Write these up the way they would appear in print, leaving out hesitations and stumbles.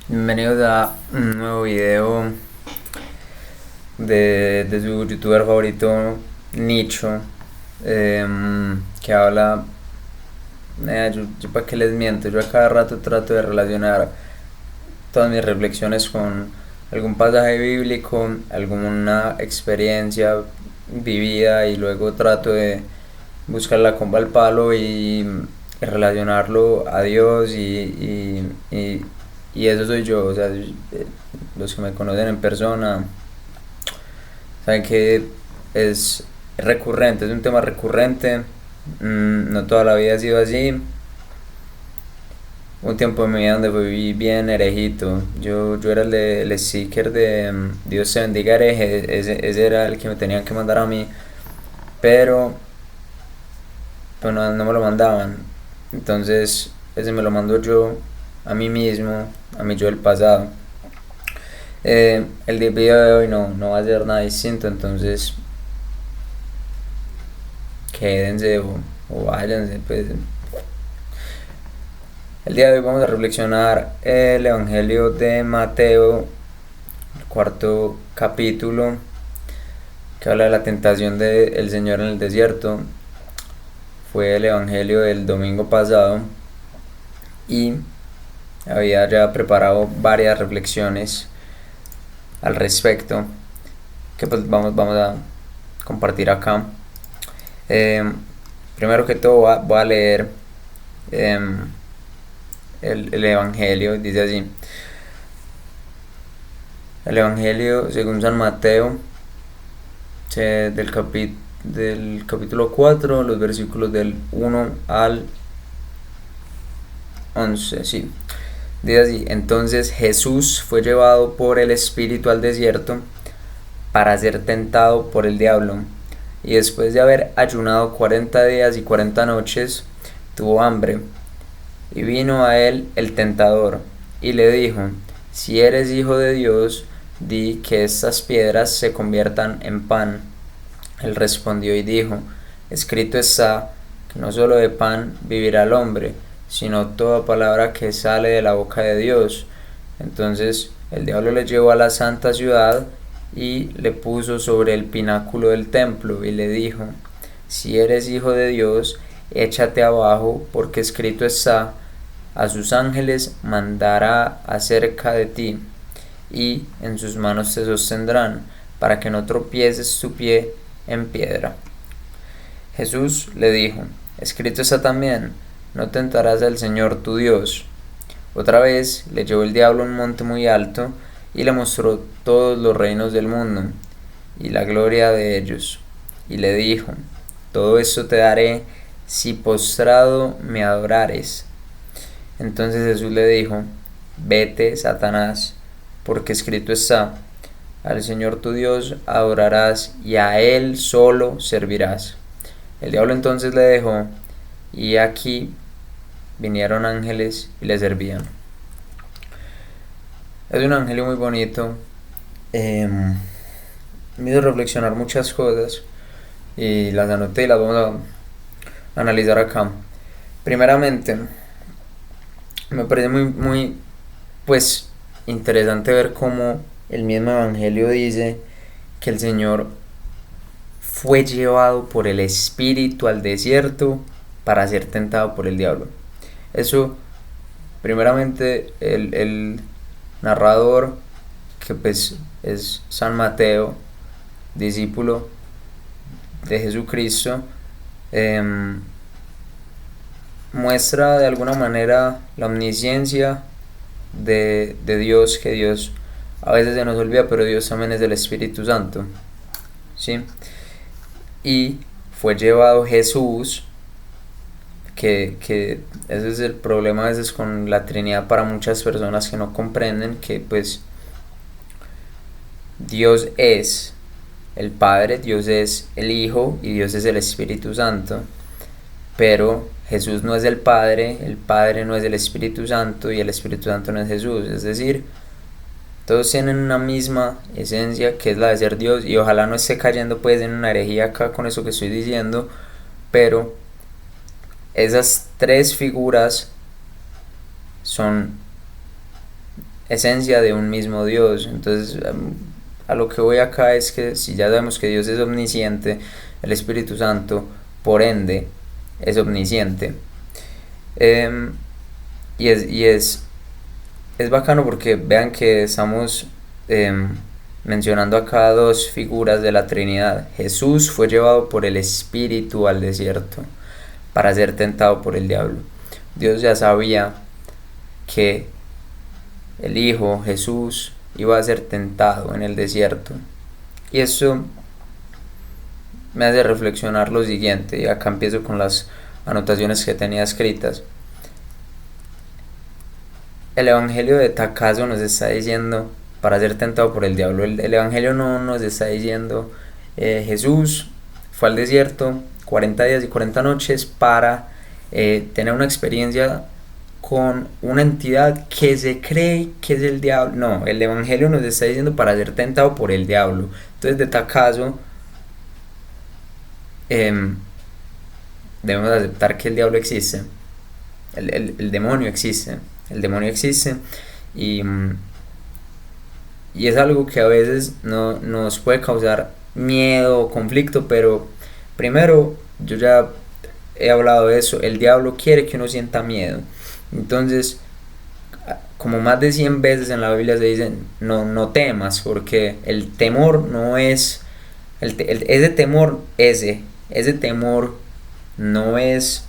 Bienvenidos a un nuevo video de su youtuber favorito, Nicho, que habla. Yo para qué les miento, yo a cada rato trato de relacionar todas mis reflexiones con algún pasaje bíblico, alguna experiencia vivida, y luego trato de buscar la comba al palo y relacionarlo a Dios y eso soy yo. O sea, los que me conocen en persona saben que es recurrente, es un tema recurrente. No toda la vida ha sido así. Un tiempo en mi vida donde fui bien herejito. Yo era el sticker de Dios te bendiga hereje. Ese era el que me tenían que mandar a mí. Pero no me lo mandaban. Entonces ese me lo mando yo a mí mismo, a mi yo del pasado. El video de hoy no va a ser nada distinto, entonces quédense o váyanse. Pues el día de hoy vamos a reflexionar el Evangelio de Mateo, el cuarto capítulo, que habla de la tentación del Señor en el desierto. Fue el Evangelio del domingo pasado y había ya preparado varias reflexiones al respecto que pues vamos a compartir acá. Primero que todo voy a leer el Evangelio. Dice así: el Evangelio según San Mateo, del capítulo 4, los versículos del 1 al 11. Sí. Dice así: entonces Jesús fue llevado por el Espíritu al desierto para ser tentado por el diablo, y después de haber ayunado 40 días y 40 noches, tuvo hambre. Y vino a él el tentador, y le dijo: si eres hijo de Dios, di que estas piedras se conviertan en pan. Él respondió y dijo: escrito está, que no solo de pan vivirá el hombre, sino toda palabra que sale de la boca de Dios. Entonces el diablo le llevó a la santa ciudad y le puso sobre el pináculo del templo y le dijo: si eres hijo de Dios, échate abajo, porque escrito está, a sus ángeles mandará acerca de ti, y en sus manos te sostendrán, para que no tropieces tu pie en piedra. Jesús le dijo: escrito está también, no tentarás al Señor tu Dios. Otra vez le llevó el diablo a un monte muy alto y le mostró todos los reinos del mundo y la gloria de ellos, y le dijo: todo esto te daré si postrado me adorares. Entonces Jesús le dijo: vete, Satanás, porque escrito está, al Señor tu Dios adorarás y a Él solo servirás. El diablo entonces le dejó, y aquí vinieron ángeles y le servían. Es un evangelio muy bonito. Me hizo reflexionar muchas cosas y las anoté y las vamos a analizar acá. Primeramente, me parece muy pues interesante ver cómo el mismo evangelio dice que el Señor fue llevado por el Espíritu al desierto para ser tentado por el diablo. Eso, primeramente, el narrador, que pues es San Mateo, discípulo de Jesucristo, muestra de alguna manera la omnisciencia de Dios, que Dios a veces se nos olvida, pero Dios también es del Espíritu Santo, ¿sí? Y fue llevado Jesús, que ese es el problema a veces con la Trinidad para muchas personas que no comprenden que pues Dios es el Padre, Dios es el Hijo y Dios es el Espíritu Santo. Pero Jesús no es el Padre no es el Espíritu Santo y el Espíritu Santo no es Jesús. Es decir, todos tienen una misma esencia, que es la de ser Dios, y ojalá no esté cayendo pues en una herejía acá con eso que estoy diciendo, pero esas tres figuras son esencia de un mismo Dios. Entonces, a lo que voy acá es que si ya sabemos que Dios es omnisciente, el Espíritu Santo, por ende, es omnisciente. Eh, y es bacano porque vean que estamos mencionando acá dos figuras de la Trinidad. Jesús fue llevado por el Espíritu al desierto para ser tentado por el diablo. Dios ya sabía que el Hijo Jesús iba a ser tentado en el desierto. Y eso me hace reflexionar lo siguiente, y acá empiezo con las anotaciones que tenía escritas. El Evangelio de Tacazo nos está diciendo para ser tentado por el diablo. El Evangelio no nos está diciendo Jesús fue al desierto 40 días y 40 noches para tener una experiencia con una entidad que se cree que es el diablo. No, el Evangelio nos está diciendo para ser tentado por el diablo. Entonces, de Tacazo, debemos aceptar que el diablo existe, el demonio existe, el demonio existe y, y es algo que a veces no, nos puede causar miedo o conflicto, pero primero, yo ya he hablado de eso, el diablo quiere que uno sienta miedo. Entonces, como más de 100 veces en la Biblia se dice, no, no temas, porque el temor no es, ese temor, ese temor no es,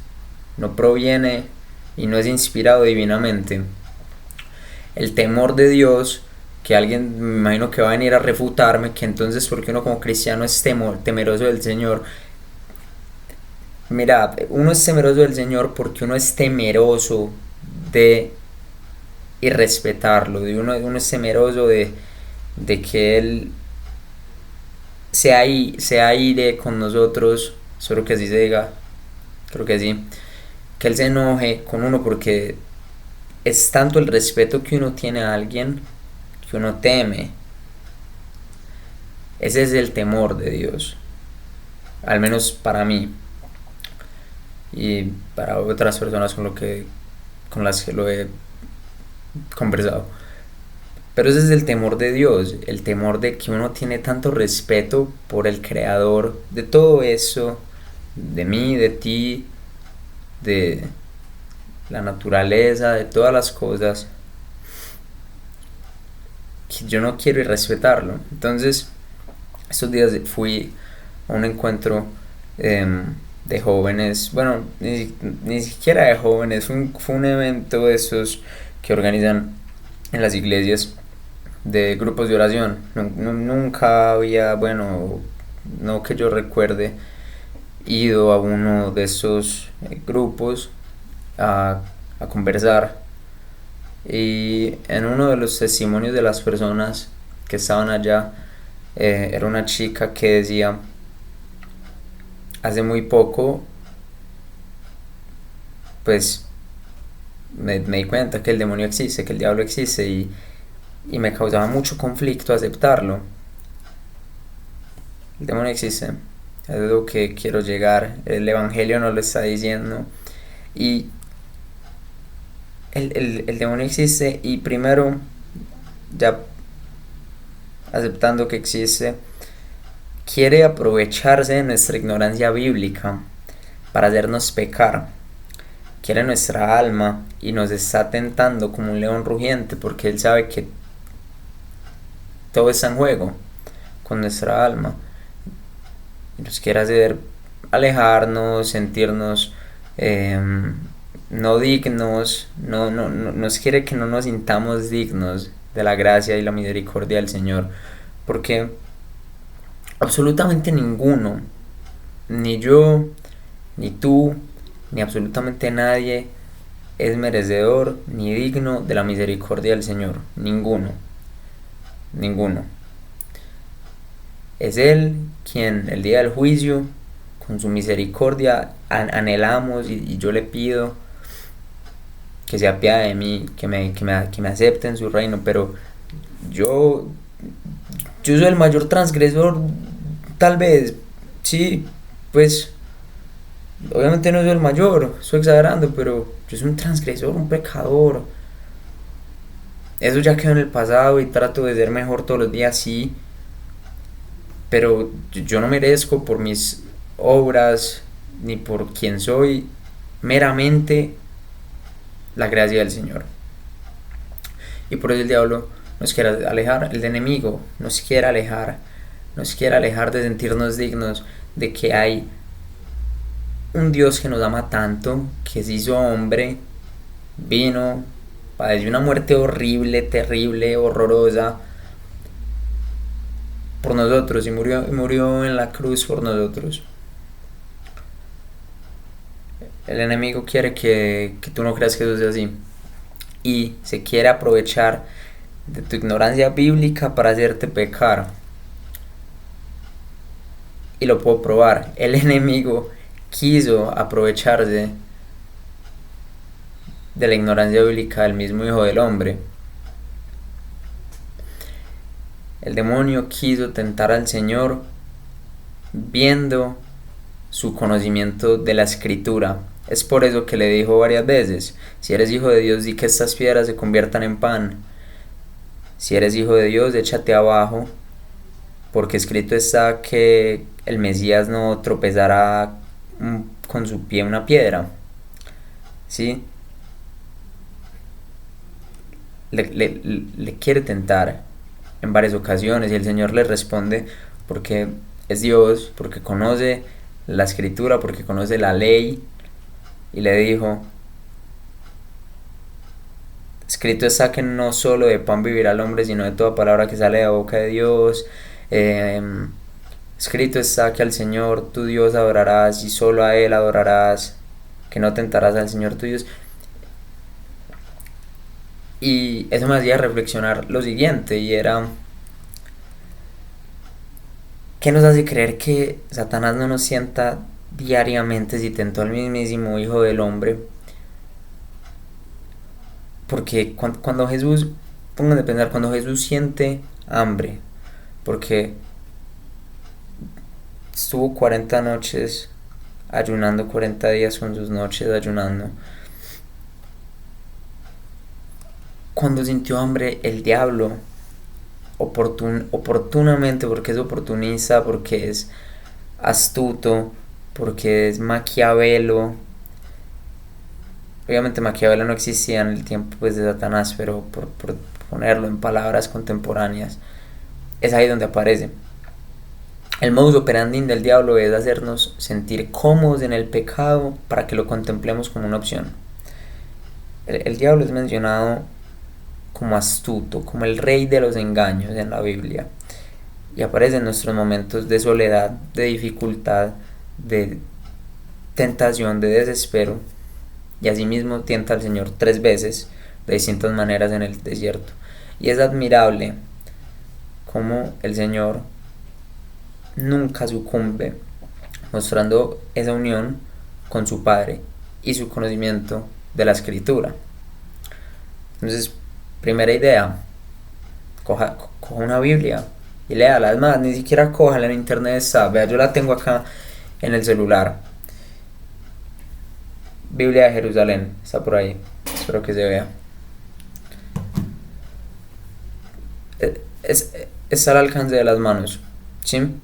no proviene y no es inspirado divinamente. El temor de Dios, que alguien me imagino que va a venir a refutarme, que entonces porque uno como cristiano es temeroso del Señor. Mira, uno es temeroso del Señor porque uno es temeroso de irrespetarlo, uno es temeroso de que Él se aire con nosotros, solo que así se diga, creo que sí, que Él se enoje con uno porque es tanto el respeto que uno tiene a alguien que uno teme. Ese es el temor de Dios, al menos para mí y para otras personas con las que lo he conversado. Pero ese es el temor de Dios, el temor de que uno tiene tanto respeto por el creador de todo eso, de mí, de ti, de la naturaleza, de todas las cosas, que yo no quiero irrespetarlo. Entonces, estos días fui a un encuentro de jóvenes, bueno, ni siquiera de jóvenes, fue un evento de esos que organizan en las iglesias de grupos de oración. Nunca había, bueno, no que yo recuerde, ido a uno de esos grupos a conversar. Y en uno de los testimonios de las personas que estaban allá, era una chica que decía, hace muy poco, pues me di cuenta que el demonio existe, que el diablo existe, y me causaba mucho conflicto aceptarlo. El demonio existe, es lo que quiero llegar, el Evangelio nos lo está diciendo, y el demonio existe, y primero, ya aceptando que existe, quiere aprovecharse de nuestra ignorancia bíblica para hacernos pecar. Quiere nuestra alma y nos está tentando como un león rugiente porque él sabe que todo está en juego con nuestra alma y nos quiere hacer alejarnos, sentirnos no dignos, no, nos quiere que no nos sintamos dignos de la gracia y la misericordia del Señor, porque absolutamente ninguno, ni yo, ni tú, ni absolutamente nadie es merecedor ni digno de la misericordia del Señor. Ninguno. Es Él quien el día del juicio, con su misericordia, anhelamos y yo le pido que se apiade de mí, que me acepte en su reino, pero yo soy el mayor transgresor, tal vez, sí, pues obviamente no soy el mayor, estoy exagerando, pero yo soy un transgresor, un pecador. eso ya quedó en el pasado y trato de ser mejor todos los días, sí, pero yo no merezco por mis obras ni por quien soy, meramente la gracia del Señor. Y por eso el diablo nos quiere alejar, el enemigo nos quiere alejar de sentirnos dignos de que hay un Dios que nos ama tanto, que se hizo hombre, vino, padeció una muerte horrible, terrible, horrorosa por nosotros y murió en la cruz por nosotros. El enemigo quiere que tú no creas que eso sea así y se quiere aprovechar de tu ignorancia bíblica para hacerte pecar. Y lo puedo probar. El enemigo quiso aprovecharse de la ignorancia bíblica del mismo Hijo del Hombre. El demonio quiso tentar al Señor viendo su conocimiento de la Escritura. Es por eso que le dijo varias veces: si eres hijo de Dios, di que estas piedras se conviertan en pan. Si eres hijo de Dios, échate abajo, porque escrito está que el Mesías no tropezará con su pie una piedra. ¿Sí? Le quiere tentar en varias ocasiones y el Señor le responde porque es Dios, porque conoce la Escritura, porque conoce la ley, y le dijo: escrito está que no solo de pan vivirá el hombre, sino de toda palabra que sale de la boca de Dios. Escrito está que al Señor tu Dios adorarás y solo a Él adorarás, que no tentarás al Señor tu Dios. Y eso me hacía reflexionar lo siguiente, y era: ¿qué nos hace creer que Satanás no nos sienta diariamente si tentó al mismísimo Hijo del Hombre? Porque cuando Jesús, pónganse a pensar, cuando Jesús siente hambre, porque estuvo 40 noches ayunando, 40 días con sus noches ayunando, cuando sintió hambre, el diablo oportunamente, porque es oportunista, porque es astuto, porque es Maquiavelo. Obviamente Maquiavelo no existía en el tiempo pues, de Satanás, pero por ponerlo en palabras contemporáneas, es ahí donde aparece. El modus operandi del diablo es hacernos sentir cómodos en el pecado para que lo contemplemos como una opción. El diablo es mencionado como astuto, como el rey de los engaños en la Biblia, y aparece en nuestros momentos de soledad, de dificultad, de tentación, de desespero, y asimismo tienta al Señor 3 veces de distintas maneras en el desierto. Y es admirable cómo el Señor nunca sucumbe, mostrando esa unión con su Padre y su conocimiento de la Escritura. Entonces, primera idea: coja una Biblia y léala. Es más, ni siquiera cójala, en internet está. Vea, yo la tengo acá en el celular. Biblia de Jerusalén, está por ahí. Espero que se vea. Está al alcance de las manos, ¿sí?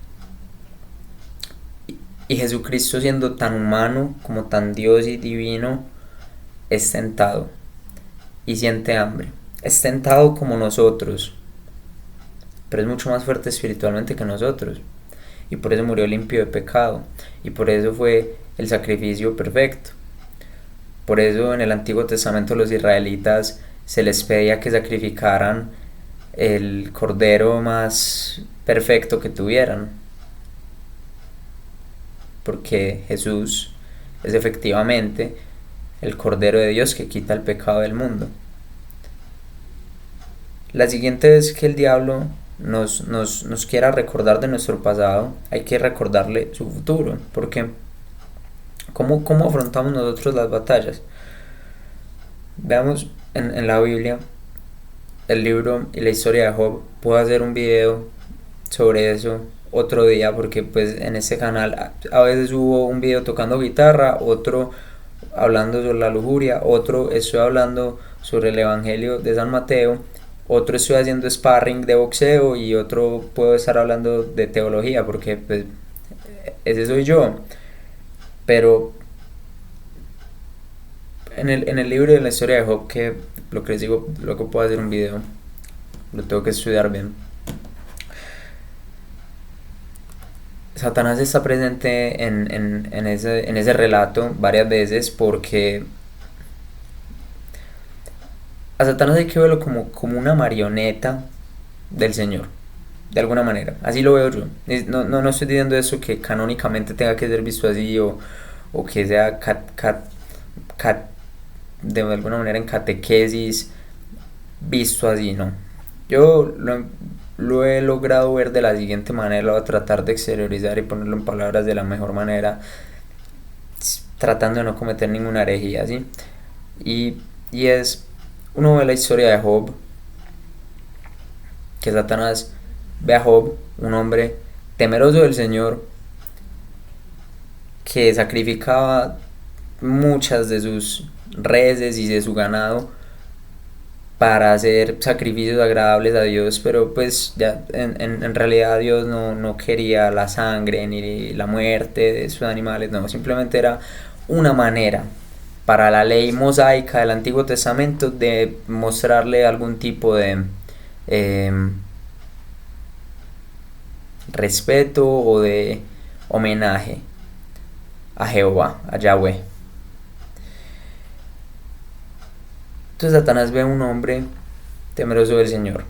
Y Jesucristo, siendo tan humano como tan Dios y divino, es tentado y siente hambre. Es tentado como nosotros, pero es mucho más fuerte espiritualmente que nosotros, y por eso murió limpio de pecado, y por eso fue el sacrificio perfecto. Por eso en el Antiguo Testamento los israelitas se les pedía que sacrificaran el cordero más perfecto que tuvieran, porque Jesús es efectivamente el Cordero de Dios que quita el pecado del mundo. La siguiente vez que el diablo nos quiera recordar de nuestro pasado, hay que recordarle su futuro, porque ¿cómo afrontamos nosotros las batallas? Veamos en la Biblia, el libro y la historia de Job. Puedo hacer un video sobre eso otro día, porque pues en este canal a veces hubo un video tocando guitarra, otro hablando sobre la lujuria, otro estoy hablando sobre el Evangelio de San Mateo, otro estoy haciendo sparring de boxeo y otro puedo estar hablando de teología, porque pues ese soy yo. Pero en el libro de la historia de Job, que lo que les digo, luego puedo hacer un video, lo tengo que estudiar bien. Satanás está presente en ese relato varias veces, porque a Satanás hay que verlo como una marioneta del Señor, de alguna manera. Así lo veo yo. No estoy diciendo eso que canónicamente tenga que ser visto así, o que sea de alguna manera en catequesis visto así, no. Yo lo he logrado ver de la siguiente manera, lo voy a tratar de exteriorizar y ponerlo en palabras de la mejor manera, tratando de no cometer ninguna herejía, ¿sí? Y es, uno ve la historia de Job, que Satanás ve a Job, un hombre temeroso del Señor, que sacrificaba muchas de sus reses y de su ganado para hacer sacrificios agradables a Dios, pero pues ya en realidad Dios no quería la sangre ni la muerte de sus animales, no, simplemente era una manera para la ley mosaica del Antiguo Testamento de mostrarle algún tipo de eh, respeto o de homenaje a Jehová, a Yahweh. Entonces Satanás ve a un hombre temeroso del Señor,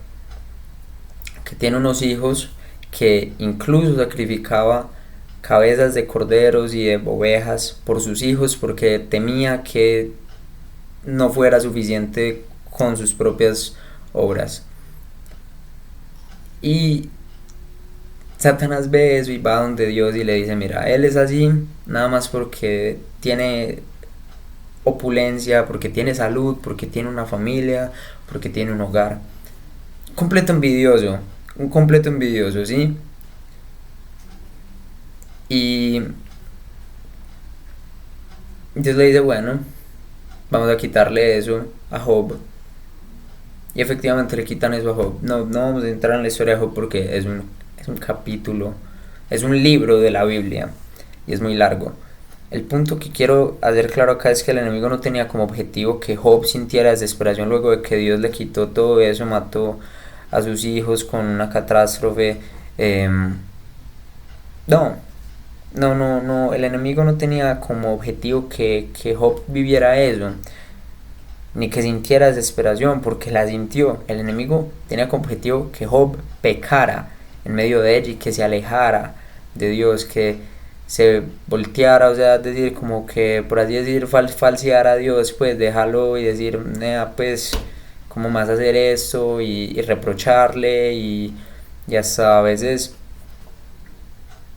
que tiene unos hijos, que incluso sacrificaba cabezas de corderos y de ovejas por sus hijos, porque temía que no fuera suficiente con sus propias obras. Y Satanás ve eso y va donde Dios y le dice, mira, él es así nada más porque tiene opulencia, porque tiene salud, porque tiene una familia, porque tiene un hogar. Un completo envidioso, ¿sí? Y Dios le dice, bueno, vamos a quitarle eso a Job. Y efectivamente le quitan eso a Job. No vamos a entrar en la historia de Job porque es un capítulo, es un libro de la Biblia y es muy largo. El punto que quiero hacer claro acá es que el enemigo no tenía como objetivo que Job sintiera desesperación luego de que Dios le quitó todo eso, mató a sus hijos con una catástrofe. Eh, no, no, el enemigo no tenía como objetivo que Job viviera eso, ni que sintiera desesperación, porque la sintió. El enemigo tenía como objetivo que Job pecara en medio de ella y que se alejara de Dios, que se volteara, o sea, decir, como que, por así decir, falsear a Dios, pues déjalo y decir, pues, ¿cómo más hacer esto? Y reprocharle y hasta a veces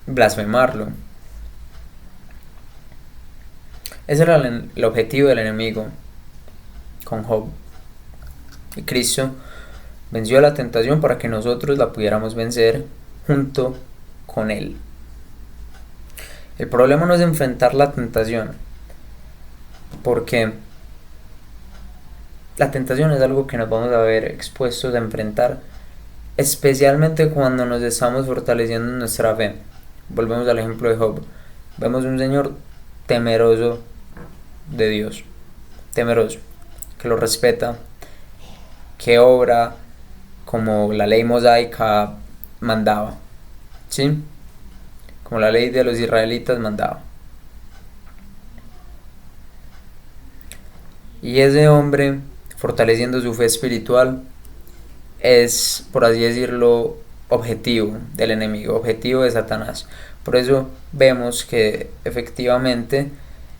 blasfemarlo. Ese era el objetivo del enemigo con Job. Y Cristo venció la tentación para que nosotros la pudiéramos vencer junto con Él. El problema no es enfrentar la tentación, porque la tentación es algo que nos vamos a ver expuestos a enfrentar, especialmente cuando nos estamos fortaleciendo en nuestra fe. Volvemos al ejemplo de Job. Vemos un Señor temeroso de Dios, temeroso, que lo respeta, que obra como la ley mosaica mandaba, ¿sí? Como la ley de los israelitas mandaba. Y ese hombre, fortaleciendo su fe espiritual, es, por así decirlo, objetivo del enemigo, objetivo de Satanás. Por eso vemos que efectivamente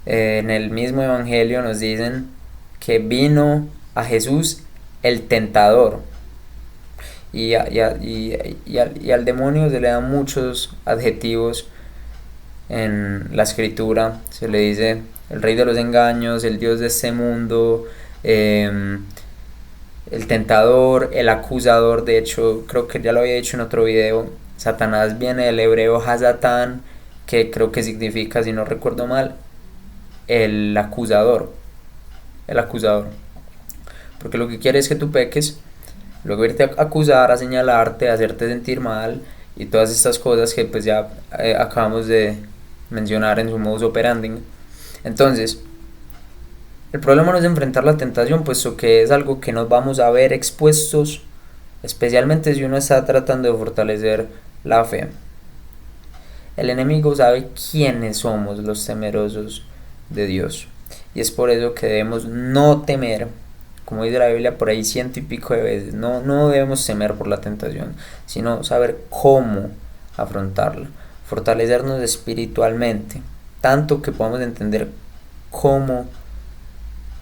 en el mismo evangelio nos dicen que vino a Jesús el tentador. Y al demonio se le dan muchos adjetivos en la escritura. Se le dice el rey de los engaños, el dios de este mundo, el tentador, el acusador. De hecho, creo que ya lo había dicho en otro video, Satanás viene del hebreo Hasatán, que creo que significa, si no recuerdo mal, el acusador. El acusador. Porque lo que quiere es que tú peques, luego irte a acusar, a señalarte, a hacerte sentir mal y todas estas cosas que pues ya acabamos de mencionar en su modus operandi. Entonces, el problema no es enfrentar la tentación, puesto que es algo que nos vamos a ver expuestos, especialmente si uno está tratando de fortalecer la fe. El enemigo sabe quiénes somos los temerosos de Dios. Y es por eso que debemos no temer, como dice la Biblia por ahí ciento y pico de veces, no debemos temer por la tentación, sino saber cómo afrontarla, fortalecernos espiritualmente, tanto que podamos entender cómo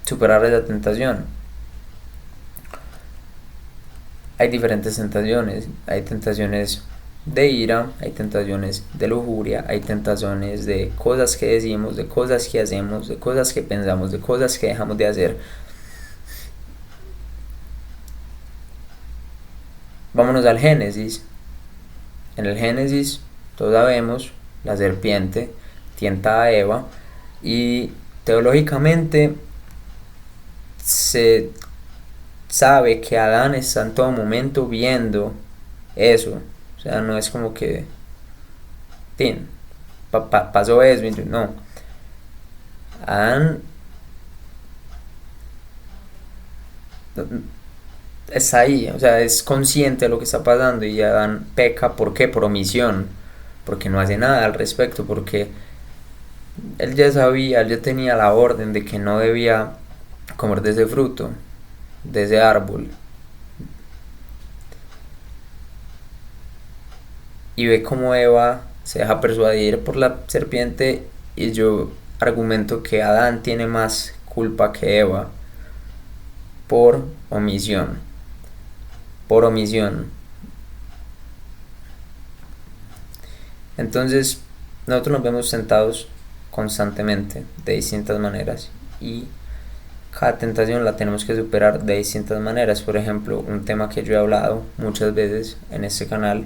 superar esa tentación. Hay diferentes tentaciones, hay tentaciones de ira, hay tentaciones de lujuria, hay tentaciones de cosas que decimos, de cosas que hacemos, de cosas que pensamos, de cosas que dejamos de hacer. Vámonos al Génesis. En el Génesis, todos sabemos, la serpiente tienta a Eva y teológicamente se sabe que Adán está en todo momento viendo eso. O sea, no es como que tin, pasó eso, no. Adán está ahí, o sea, es consciente de lo que está pasando y Adán peca, ¿por qué? Por omisión, porque no hace nada al respecto, porque él ya sabía, él ya tenía la orden de que no debía comer de ese fruto, de ese árbol. Y ve cómo Eva se deja persuadir por la serpiente y yo argumento que Adán tiene más culpa que Eva por omisión. Por omisión. Entonces, nosotros nos vemos tentados constantemente, de distintas maneras. Y cada tentación la tenemos que superar de distintas maneras. Por ejemplo, un tema que yo he hablado muchas veces en este canal,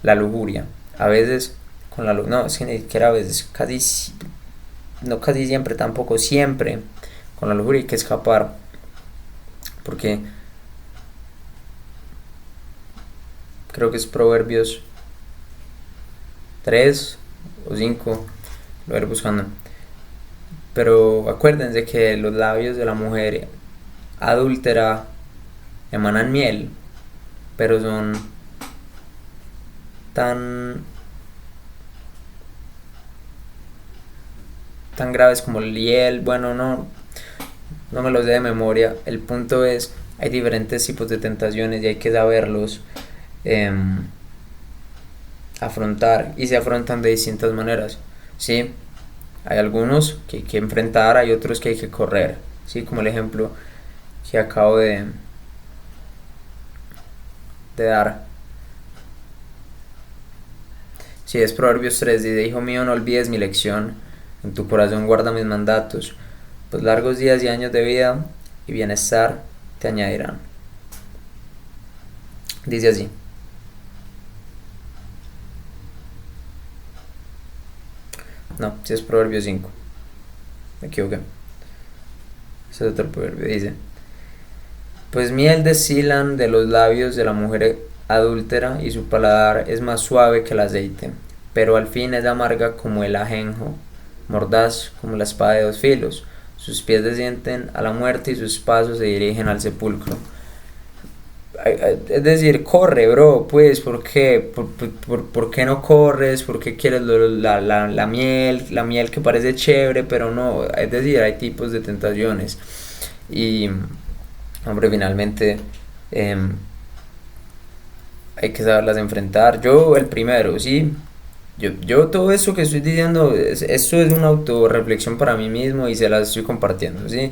la lujuria. A veces con la no, es que ni siquiera a veces, no casi siempre, tampoco siempre, con la lujuria hay que escapar. Porque creo que es Proverbios 3 o 5, lo voy a ir buscando. Pero acuérdense que los labios de la mujer adúltera emanan miel, pero son tan graves como el hiel. Bueno, no me los sé de memoria. El punto es, hay diferentes tipos de tentaciones y hay que saberlos afrontar, y se afrontan de distintas maneras. ¿Sí? Hay algunos que hay que enfrentar, hay otros que hay que correr. ¿Sí? Como el ejemplo que acabo de dar. Si es Proverbios 3, dice: Hijo mío, no olvides mi lección, en tu corazón guarda mis mandatos, pues largos días y años de vida y bienestar te añadirán. Dice así. No, si es Proverbios 5. Me equivoqué. Ese es otro proverbio. Dice: Pues miel destilan de los labios de la mujer adúltera, y su paladar es más suave que el aceite, pero al fin es amarga como el ajenjo, mordaz como la espada de dos filos. Sus pies descienden a la muerte y sus pasos se dirigen al sepulcro. Es decir, corre, bro, pues, ¿por qué? ¿Por qué no corres? ¿Por qué quieres la miel? La miel que parece chévere, pero no. Es decir, hay tipos de tentaciones. Y, hombre, finalmente hay que saberlas enfrentar. Yo, el primero, sí. Yo todo esto que estoy diciendo, esto es una autorreflexión para mí mismo y se las estoy compartiendo, ¿sí?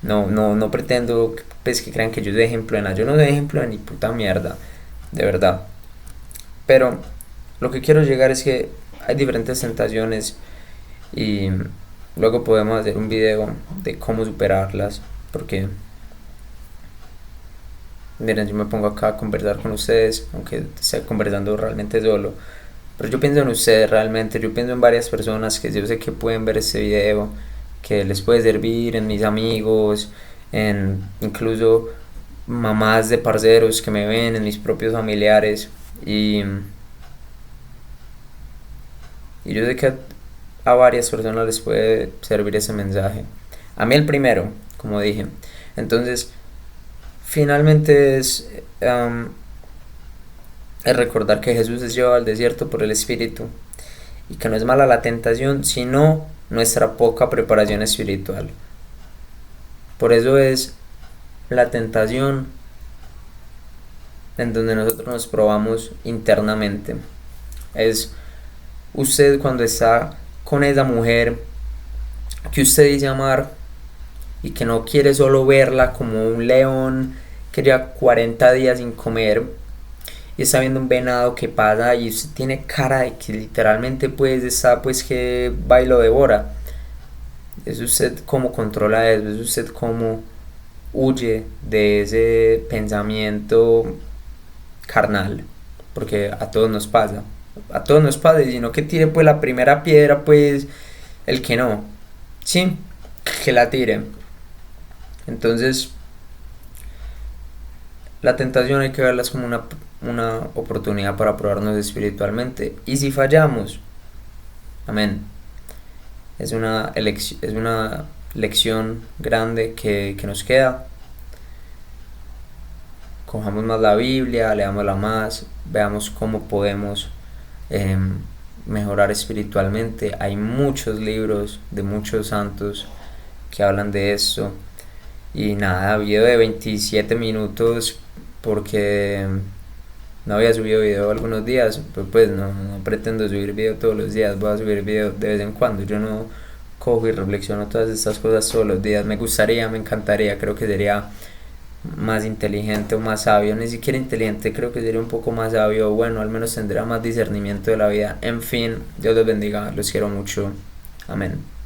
No pretendo pues, que crean que yo soy ejemplo de nada. Yo no soy ejemplo de ni puta mierda, de verdad. Pero lo que quiero llegar es que hay diferentes tentaciones y luego podemos hacer un video de cómo superarlas. Porque, miren, yo me pongo acá a conversar con ustedes, aunque esté conversando realmente solo. Pero yo pienso en ustedes realmente, yo pienso en varias personas que yo sé que pueden ver este video, que les puede servir, en mis amigos, en incluso mamás de parceros que me ven, en mis propios familiares. Y yo sé que a varias personas les puede servir ese mensaje. A mí el primero, como dije. Entonces, finalmente es recordar que Jesús es llevado al desierto por el Espíritu y que no es mala la tentación, sino nuestra poca preparación espiritual. Por eso es la tentación en donde nosotros nos probamos internamente. Es usted cuando está con esa mujer que usted dice amar y que no quiere solo verla como un león que lleva 40 días sin comer y está viendo un venado que pasa y usted tiene cara de que literalmente pues está pues que va y lo devora. Es usted como controla eso, es usted como huye de ese pensamiento carnal, porque a todos nos pasa, y si no que tire pues la primera piedra pues el que no, sí, que la tire. Entonces la tentación hay que verlas como una oportunidad para probarnos espiritualmente, y si fallamos, amén, es una lección grande que nos queda. Cojamos más la Biblia, leámosla más, veamos cómo podemos eh, mejorar espiritualmente. Hay muchos libros de muchos santos que hablan de esto. Y nada, video de 27 minutos porque no había subido video algunos días, pues no pretendo subir video todos los días, voy a subir video de vez en cuando. Yo no cojo y reflexiono todas estas cosas todos los días. Me gustaría, me encantaría, creo que sería más inteligente o más sabio, ni siquiera inteligente, creo que sería un poco más sabio, bueno, al menos tendría más discernimiento de la vida. En fin, Dios los bendiga, los quiero mucho, amén.